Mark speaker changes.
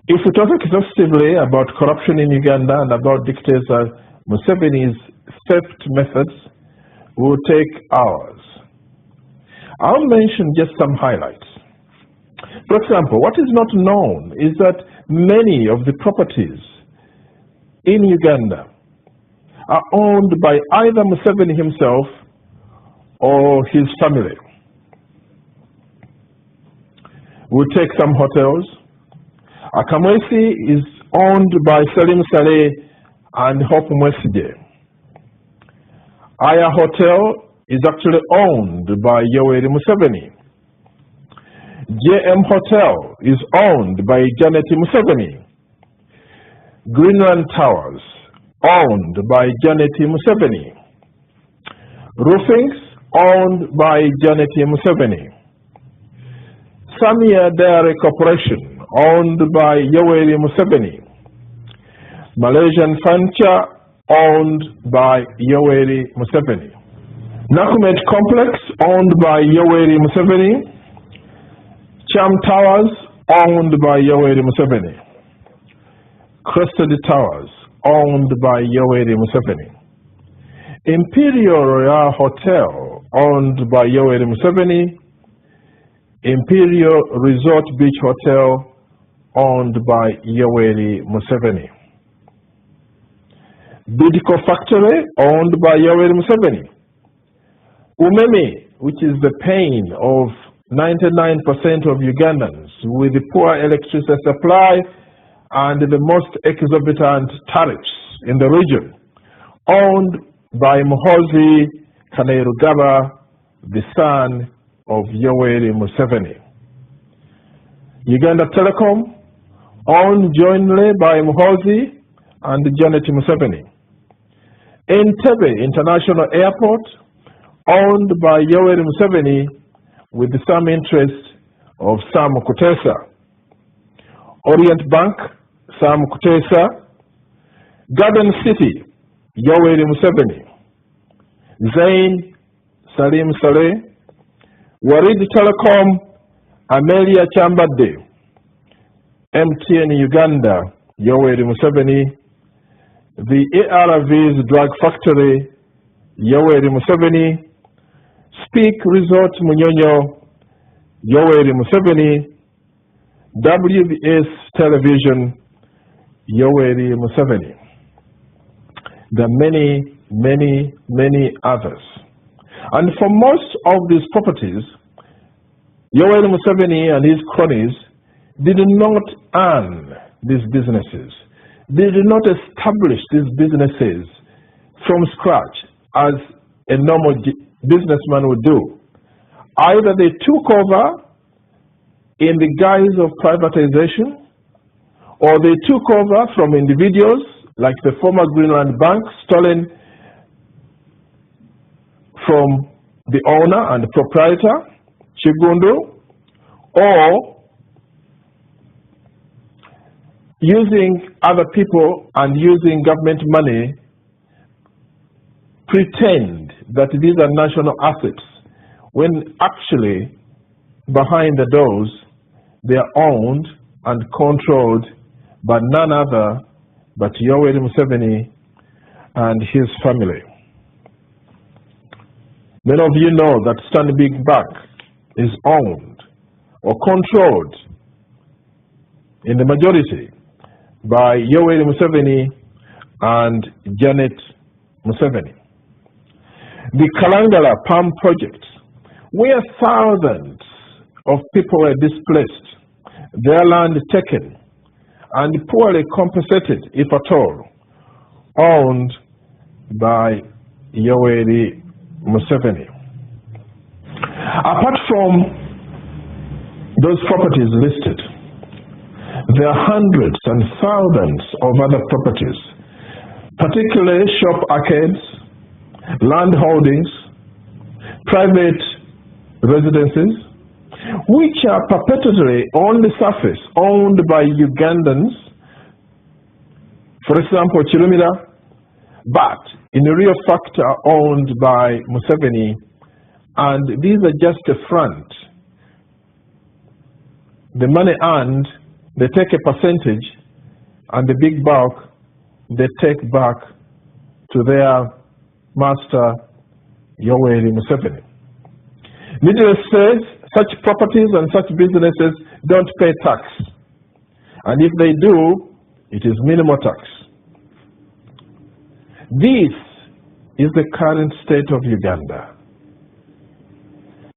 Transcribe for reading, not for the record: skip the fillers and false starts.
Speaker 1: If we talk exhaustively about corruption in Uganda and about dictator Museveni's theft methods, it will take hours. I'll mention just some highlights. For example, what is not known is that many of the properties in Uganda are owned by either Museveni himself or his family. We'll take some hotels. Akamwesi is owned by Salim Saleh and Hope Mwesige. Aya Hotel is actually owned by Yoweri Museveni. JM Hotel is owned by Janet Museveni. Greenland Towers, owned by Janet Museveni. Roofings, owned by Janet Museveni. Samia Dairy Corporation, owned by Yoweri Museveni. Malaysian Furniture, owned by Yoweri Museveni. Nakumet Complex, owned by Yoweri Museveni. Cham Towers, owned by Yoweri Museveni. Crested Towers, owned by Yoweri Museveni. Imperial Royal Hotel, owned by Yoweri Museveni. Imperial Resort Beach Hotel, owned by Yoweri Museveni. Bidco Factory, owned by Yoweri Museveni. Umeme, which is the pain of 99% of Ugandans, with the poor electricity supply and the most exorbitant tariffs in the region, owned by Muhoozi Kainerugaba, the son of Yoweri Museveni. Uganda Telecom, owned jointly by Muhoozi and Janet Museveni. Entebbe International Airport, owned by Yoweri Museveni with some interest of Sam Kutesa. Orient Bank, Sam Kutesa. Garden City, Yoweri Museveni. Zain, Salim Saleh. Warid Telecom, Amelia Chambade. MTN Uganda, Yoweri Museveni. The ARV's Drug Factory, Yoweri Museveni. Speak Resort Munyonyo, Yoweri Museveni. WBS Television, Yoweri Museveni. There are many, many, many others. And for most of these properties, Yoweri Museveni and his cronies did not earn these businesses. They did not establish these businesses from scratch as a normal businessman would do. Either they took over in the guise of privatization, or they took over from individuals like the former Greenland Bank, stolen from the owner and the proprietor, Chigundu, or using other people and using government money, pretend that these are national assets, when actually behind the doors they are owned and controlled by none other but Yoweri Museveni and his family. Many of you know that Stanbic Bank is owned or controlled in the majority by Yoweri Museveni and Janet Museveni. The Kalangala Palm Project, where thousands of people were displaced, their land taken, and poorly compensated, if at all, owned by Yoweri Museveni. Apart from those properties listed, there are hundreds and thousands of other properties, particularly shop arcades, land holdings, private residences, which are perpetually on the surface owned by Ugandans, for example, Chilumira, but in real fact are owned by Museveni, and these are just a front. The money earned they take a percentage, and the big bulk they take back to their master, Yoweri Museveni. Needless says, such properties and such businesses don't pay tax. And if they do, it is minimal tax. This is the current state of Uganda.